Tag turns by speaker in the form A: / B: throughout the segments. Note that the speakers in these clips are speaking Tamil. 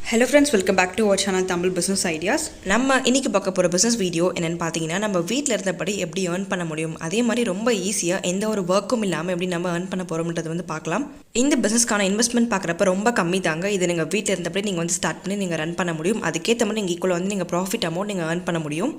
A: Hello friends, welcome back to our channel Tamil Business Ideas. நம்ம இன்னைக்கு பார்க்க போற பிசினஸ் வீடியோ என்னன்னு பாத்தீங்கன்னா நம்ம வீட்ல இருந்தபடி எப்படி earn பண்ண முடியும், அதே மாதிரி ரொம்ப ஈஸியா எந்த ஒரு வர்க்கும் இல்லாம எப்படி நம்ம earn பண்ண போறோம்ன்றது வந்து பார்க்கலாம். இந்த பிசினஸ்க்கான இன்வெஸ்ட்மென்ட் பார்க்கறப்ப ரொம்ப கம்மி தாங்க. இது நீங்க வீட்ல இருந்தபடி நீங்க வந்து ஸ்டார்ட் பண்ணி நீங்க ரன் பண்ண முடியும். அதுக்கேத்த மாதிரி நீங்க ஈக்குவலா வந்து நீங்க ப்ராஃபிட் அமௌண்ட் நீங்க earn பண்ண முடியும்.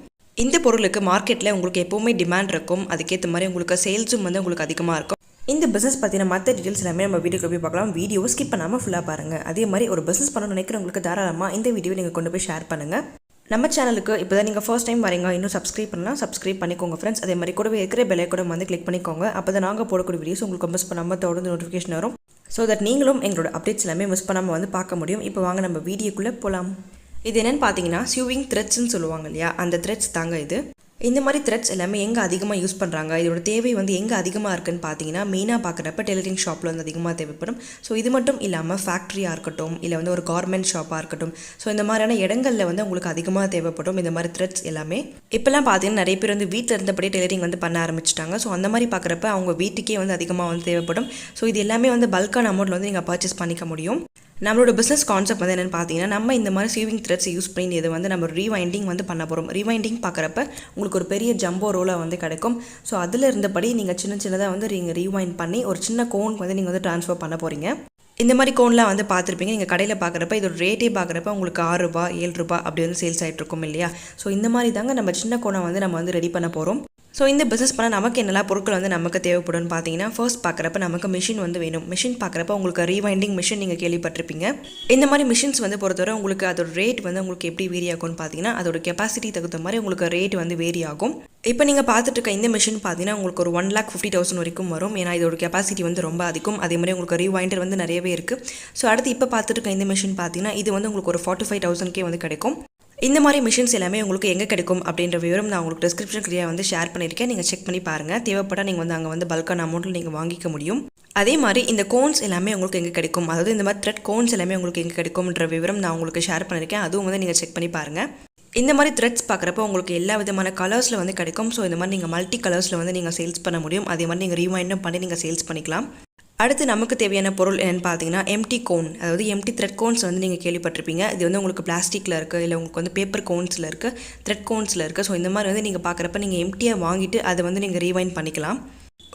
A: இந்த பொருளுக்கு மார்க்கெட்ல உங்களுக்கு எப்பவுமே டிமாண்ட் இருக்கும். அதுக்கேத்த மாதிரி உங்களுக்கு சேல்ஸும் வந்து உங்களுக்கு அதிகமா இருக்கும். இந்த பிசினஸ் பற்றின மற்ற டீட்டெயில்ஸ் எல்லாமே நம்ம வீடியோக்கு போய் பார்க்கலாம். வீடியோவை ஸ்கிப் பண்ணாமல் ஃபுல்லாக பாருங்கள். அதே மாதிரி ஒரு பிஸ்னஸ் பண்ணணும்னு நினைக்கிறவங்களுக்கு தாராளமாக இந்த வீடியோவை நீங்கள் கொண்டு போய் ஷேர் பண்ணுங்கள். நம்ம சேனலுக்கு இப்போ தான் நீங்கள் ஃபர்ஸ்ட் டைம் வரீங்க, இன்னும் சப்ஸ்கிரைப் பண்ணலாம், சப்ஸ்கிரைப் பண்ணிக்கோங்க ஃப்ரெண்ட்ஸ். அதே மாதிரி கூடவே இருக்கிற பெல் ஐகானை வந்து கிளிக் பண்ணிக்கோங்க. அப்போ தான் நாங்கள் போடக்கூடிய வீடியோஸ் உங்களுக்கு மிஸ் பண்ணாமல் தொடர்ந்து நோட்டிஃபிகேஷன் வரும். ஸோ தட் நீங்களும் எங்களோட அப்டேட்ஸ் எல்லாமே மிஸ் பண்ணாமல் வந்து பார்க்க முடியும். இப்போ வாங்க நம்ம வீடியோக்குள்ளே போகலாம். இது என்னென்னு பார்த்தீங்கன்னா ஸ்யூவிங் த்ரெட்ஸ்ன்னு சொல்லுவாங்க இல்லையா, அந்த த்ரெட்ஸ் தாங்க இது. இந்த மாதிரி த்ரெட்ஸ் எல்லாமே எங்கே அதிகமாக யூஸ் பண்ணுறாங்க, இதோட தேவை வந்து எங்கே அதிகமாக இருக்குன்னு பார்த்தீங்கன்னா மெயினாக பார்க்குறப்ப டெய்லரிங் ஷாப்பில் வந்து அதிகமாக தேவைப்படும். ஸோ இது மட்டும் இல்லாமல் ஃபேக்ட்ரியாக இருக்கட்டும், இல்லை வந்து ஒரு கார்மெண்ட் ஷாப்பாக இருக்கட்டும், ஸோ இந்த மாதிரியான இடங்களில் வந்து உங்களுக்கு அதிகமாக தேவைப்படும் இந்த மாதிரி த்ரெட்ஸ் எல்லாமே. இப்போலாம் பார்த்தீங்கன்னா நிறைய பேர் வந்து வீட்டில் இருந்தபடியே டெய்லரிங் வந்து பண்ண ஆரம்பிச்சிட்டாங்க. ஸோ அந்த மாதிரி பார்க்குறப்ப அவங்க வீட்டுக்கே வந்து அதிகமாக வந்து தேவைப்படும். ஸோ இது எல்லாமே வந்து பல்கான அமௌண்ட்டில் வந்து நீங்கள் பர்ச்சேஸ் பண்ணிக்க முடியும். நம்மளோட பிஸ்னஸ் கான்செப்ட் வந்து என்னென்னு பார்த்தீங்கன்னா நம்ம இந்த மாதிரி சீவிங் த்ரெட்ஸ் யூஸ் பண்ணி இதை வந்து நம்ம ரீவைண்டிங் வந்து பண்ண போகிறோம். ரீவைண்டிங் பார்க்குறப்ப உங்களுக்கு ஒரு பெரிய ஜம்போ ரோலாக வந்து கிடைக்கும். ஸோ அதில் இருந்தபடி நீங்கள் சின்னதாக வந்து நீங்கள் ரீவைண்ட் பண்ணி ஒரு சின்ன கோன் வந்து நீங்கள் வந்து ட்ரான்ஸ்ஃபர் பண்ண போகிறீங்க. இந்த மாதிரி கோன்லாம் வந்து பார்த்துருப்பீங்க. நீங்கள் கடையில் பார்க்குறப்ப இதோட ரேட்டே பார்க்குறப்ப உங்களுக்கு 6 ரூபாய் 7 ரூபாய் அப்படி வந்து சேல்ஸ் ஆகிட்டு இருக்கும் இல்லையா. ஸோ இந்த மாதிரி தாங்க நம்ம சின்ன கோனை வந்து நம்ம வந்து ரெடி பண்ண போகிறோம். ஸோ இந்த பிஸ்னஸ் பண்ண நமக்கு என்னெல்லாம் பொருட்கள் வந்து நமக்கு தேவைப்படும்னு பார்த்தீங்கன்னா ஃபர்ஸ்ட் பார்க்குறப்ப நமக்கு மிஷின் வந்து வேணும். மிஷின் பார்க்குறப்ப உங்களுக்கு ரீவைண்டிங் மிஷின் நீங்கள் கேள்விப்பட்டிருப்பீங்க. இந்த மாதிரி மிஷின்ஸ் வந்து பொறுத்தவரை உங்களுக்கு அதோட ரேட் வந்து உங்களுக்கு எப்படி வேரி ஆகும்னு பார்த்தீங்கன்னா அதோட கெப்பாசிட்டி தகுந்த மாதிரி உங்களுக்கு ரேட் வந்து வேரி ஆகும். இப்போ நீங்கள் பார்த்துட்டு இருக்க இந்த மிஷின் பார்த்தீங்கன்னா உங்களுக்கு ஒரு 1,50,000 வரைக்கும் வரும். ஏன்னா இதோட கெப்பாசிட்டி வந்து ரொம்ப அதிகம். அதே மாதிரி உங்களுக்கு ரீவைண்டர் வந்து நிறையவே இருக்குது. ஸோ அடுத்து இப்போ பார்த்துட்டு இருக்க இந்த மிஷின் பார்த்தீங்கன்னா இது வந்து உங்களுக்கு ஒரு 45,000 வந்து கிடைக்கும். இந்த மாதிரி மிஷின்ஸ் எல்லாமே உங்களுக்கு எங்கே கிடைக்கும் அப்படின்ற விவரம் நான் உங்களுக்கு டிஸ்கிரிப்ஷன் கிளியராக வந்து ஷேர் பண்ணியிருக்கேன். நீங்கள் செக் பண்ணி பாருங்கள். தேவைப்பட்டால் நீங்கள் வந்து அங்கே வந்து பல்கான அமௌண்ட்டில் நீங்கள் வாங்கிக்க முடியும். அதே மாதிரி இந்த கோன்ஸ் எல்லாமே உங்களுக்கு எங்கே கிடைக்கும், அதாவது இந்த மாதிரி த்ரெட் கோன்ஸ் எல்லாமே உங்களுக்கு எங்கே கிடைக்கும்ன்ற விவரம் நான் உங்களுக்கு ஷேர் பண்ணியிருக்கேன். அதுவும் வந்து நீங்கள் செக் பண்ணி பாருங்கள். இந்த மாதிரி த்ரெட்ஸ் பார்க்குறப்ப உங்களுக்கு எல்லா விதமான கலர்ஸில் வந்து கிடைக்கும். ஸோ இந்த மாதிரி நீங்கள் மல்டி கலர்ஸில் வந்து நீங்கள் சேல்ஸ் பண்ண முடியும். அதே மாதிரி நீங்கள் ரீவைண்டும் பண்ணி நீங்கள் சேல்ஸ் பண்ணிக்கலாம். அடுத்து நமக்கு தேவையான பொருள் என்னென்னு பார்த்தீங்கன்னா எம்டி கோன், அதாவது எம்டி த்ரெட் கோன்ஸ் வந்து நீங்கள் கேள்விப்பட்டிருப்பீங்க. இது வந்து உங்களுக்கு பிளாஸ்டிக்கில் இருக்குது, இல்லை உங்களுக்கு வந்து பேப்பர் கோன்ஸில் இருக்குது, த்ரெட் கோன்ஸில் இருக்குது. ஸோ இந்த மாதிரி வந்து நீங்கள் பார்க்குறப்ப நீங்கள் எம்டியாக வாங்கிட்டு அதை வந்து நீங்கள் ரீவைண்ட் பண்ணிக்கலாம்.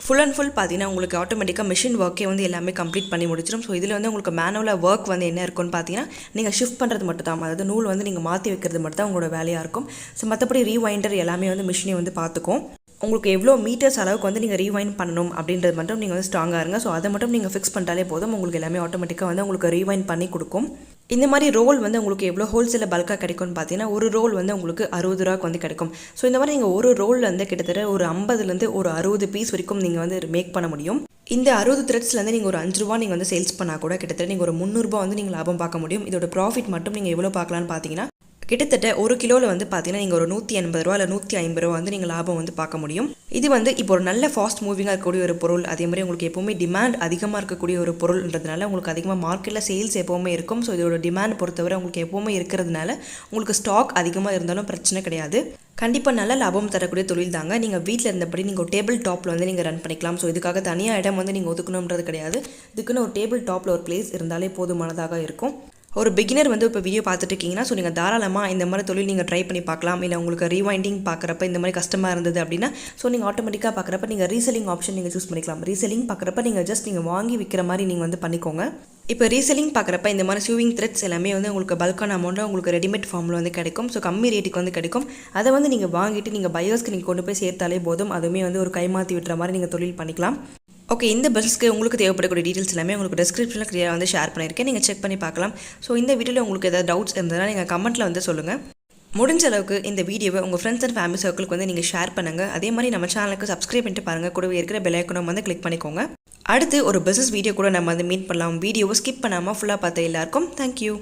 A: ஃபுல் அண்ட் ஃபுல் பார்த்தீங்கன்னா உங்களுக்கு ஆட்டோமேட்டிக்காக மிஷின் ஒர்க்கே வந்து எல்லாமே கம்ப்ளீட் பண்ணி முடிச்சிடும். ஸோ இதில் வந்து உங்களுக்கு மேனுவலாக ஒர்க் வந்து என்ன இருக்குன்னு பார்த்தீங்கன்னா நீங்கள் ஷிஃப்ட் பண்ணுறது மட்டும் தான், அதாவது நூல் வந்து நீங்கள் மாற்றி வைக்கிறது மட்டும் தான் உங்களோட வேலையாக இருக்கும். ஸோ மற்றபடி ரீவைண்டர் எல்லாமே வந்து மிஷினே வந்து பார்த்துக்கும். உங்களுக்கு எவ்வளோ மீட்டர்ஸ் அளவுக்கு வந்து நீங்கள் ரீவைண்ட் பண்ணணும் அப்படின்றது மட்டும் நீங்கள் வந்து ஸ்ட்ராங்காக இருங்க. ஸோ அதை மட்டும் நீங்கள் ஃபிக்ஸ் பண்ணிட்டாலே போதும், உங்களுக்கு எல்லாமே ஆட்டோமேட்டிக்காக வந்து உங்களுக்கு ரீவைண்ட் பண்ணி கொடுக்கும். இந்த மாதிரி ரோல் வந்து உங்களுக்கு எவ்வளோ ஹோல்சேலில் பல்காக கிடைக்கும்னு பார்த்தீங்கன்னா ஒரு ரோல் வந்து உங்களுக்கு 60 ரூபாய்க்கு வந்து கிடைக்கும். ஸோ இந்த மாதிரி நீங்கள் ஒரு ரோலில் வந்து கிட்டத்தட்ட ஒரு 50லேருந்து ஒரு 60 பீஸ் வரைக்கும் நீங்கள் வந்து மேக் பண்ண முடியும். இந்த 60 த்ரெட்ஸ்லேருந்து நீங்கள் ஒரு 5 ரூபா நீங்கள் வந்து சேல்ஸ் பண்ணால் கூட கிட்டத்தட்ட நீங்கள் ஒரு 300 ரூபா வந்து நீங்கள் லாபம் பார்க்க முடியும். இதோட ப்ராஃபிட் மட்டும் நீங்கள் எவ்வளோ பார்க்கலான்னு பார்த்தீங்கன்னா கிட்டத்தட்ட ஒரு கிலோவில் வந்து பார்த்தீங்கன்னா நீங்கள் ஒரு 180 ரூபா இல்லை 150 ரூபா வந்து நீங்கள் லாபம் வந்து பார்க்க முடியும். இது வந்து இப்போ ஒரு நல்ல ஃபாஸ்ட் மூவிங்காக இருக்கக்கூடிய ஒரு பொருள். அதே மாதிரி உங்களுக்கு எப்போவுமே டிமாண்ட் அதிகமாக இருக்கக்கூடிய ஒரு பொருள்ன்றதுனால உங்களுக்கு அதிகமாக மார்க்கெட்டில் சேல்ஸ் எப்போவுமே இருக்கும். ஸோ இதோட டிமாண்ட் பொறுத்தவரை உங்களுக்கு எப்போவுமே இருக்கிறதுனால உங்களுக்கு ஸ்டாக் அதிகமாக இருந்தாலும் பிரச்சனை கிடையாது. கண்டிப்பாக நல்ல லாபம் தரக்கூடிய தொழில் தாங்க. நீங்கள் வீட்டில் இருந்தபடி நீங்கள் ஒரு டேபிள் டாப்பில் வந்து நீங்கள் ரன் பண்ணிக்கலாம். ஸோ இதுக்காக தனியாக இடம் வந்து நீங்கள் ஒதுக்கணுன்றது கிடையாது. இதுக்குன்னு ஒரு டேபிள் டாப்பில் ஒரு பிளேஸ் இருந்தாலே போதுமானதாக இருக்கும். ஒரு பிகினர் வந்து இப்போ வீடியோ பார்த்துட்டு இருக்கீங்கன்னா ஸோ நீங்கள் தாராளமாக இந்த மாதிரி தொழில் நீங்கள் ட்ரை பண்ணி பார்க்கலாம். இல்லை உங்களுக்கு ரீவைண்டிங் பார்க்குறப்ப இந்த மாதிரி கஷ்டமாக இருந்தது அப்படின்னா ஸோ நீங்கள் ஆட்டோமேட்டிக்காக பார்க்குறப்ப நீங்கள் ரீசெல்லிங் ஆப்ஷன் நீங்கள் சூஸ் பண்ணிக்கலாம். ரீசெல்லிங் பார்க்குறப்ப நீங்கள் ஜஸ்ட் நீங்கள் வாங்கி விற்கிற மாதிரி நீங்கள் வந்து பண்ணிக்கோங்க. இப்போ ரீசெல்லிங் பார்க்குறப்ப இந்த மாதிரி ஸ்யூவிங் த்ரெட்ஸ் எல்லாமே வந்து உங்களுக்கு பல்கான அமௌண்ட்டில் உங்களுக்கு ரெடிமேட் ஃபார்மில் வந்து கிடைக்கும். ஸோ கம்மி ரேட்டுக்கு வந்து கிடைக்கும். அதை வந்து நீங்கள் வாங்கிட்டு நீங்கள் பையர்ஸ்க்கு நீங்கள் கொண்டு போய் சேர்த்தாலே போதும். அதுவுமே வந்து ஒரு கைமாற்றி விட்டுற மாதிரி நீங்கள் தொழில் பண்ணிக்கலாம். ஓகே, இந்த பிஸ்னஸ்க்கு உங்களுக்கு தேவைப்படக்கூடிய டீட்டெயில்ஸ் எல்லாமே உங்களுக்கு டிஸ்கிரிப்ஷனில் கிளியராக வந்து ஷேர் பண்ணியிருக்கேன். நீங்கள் செக் பண்ணி பார்க்கலாம். ஸோ இந்த வீடியோவில் உங்களுக்கு ஏதாவது டவுட்ஸ் இருந்ததுன்னா நீங்கள் கமெண்ட்டில் வந்து சொல்லுங்கள். முடிஞ்ச அளவுக்கு இந்த வீடியோவை உங்கள் ஃப்ரெண்ட்ஸ் அண்ட் ஃபேமிலி சர்க்கிளுக்கு வந்து நீங்கள் ஷேர் பண்ணுங்கள். அதே மாதிரி நம்ம சேனலுக்கு சப்ஸ்கிரைப் பண்ணிட்டு பாருங்கள். கூடவே இருக்கிற பெல் ஐகானை வந்து கிளிக் பண்ணிக்கோங்க. அடுத்து ஒரு பிஸ்னஸ் வீடியோ கூட நம்ம வந்து மீட் பண்ணலாம். வீடியோவை ஸ்கிப் பண்ணாமல் ஃபுல்லாக பார்த்த எல்லாருக்கும் தேங்க்யூ.